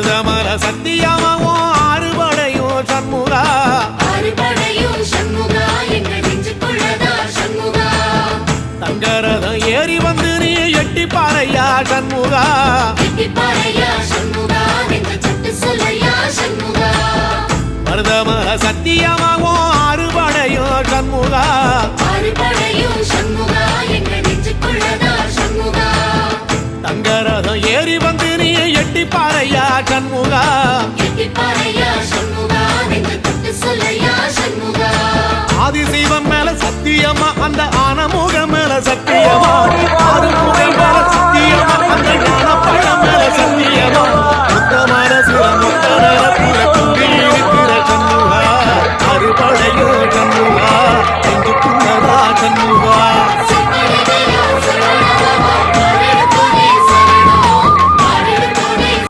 மருதமல சத்தியமாவோ ஆறுபடையும் சண்முகா ஆறுபடையும் சண்முகா எங்க நெஞ்சுக்குள்ளதா சண்முகா தங்கரதம் ஏறி வந்து நீ எட்டி பாறையா சண்முகா எட்டி பாறையா சண்முகா எங்க சட்டு சொல்லையா சண்முகா மருதமல சத்தியமாவோ ஆறுபடையும் சண்முகா ஆறுபடையும் சண்முகா எங்க நெஞ்சுக்குள்ளதா சண்முகா தங்கரதம் ஏறி வந்து நீ எட்டி பாறையா சண்முகா எட்டி பாறையா சண்முகா எங்க சட்டு சொல்லையா சண்முகா ஆதிசைவம் மேல சத்தியமா அந்த ஆனமுக மேல சத்தியமா ஆறுமுகை மேல சத்தியமா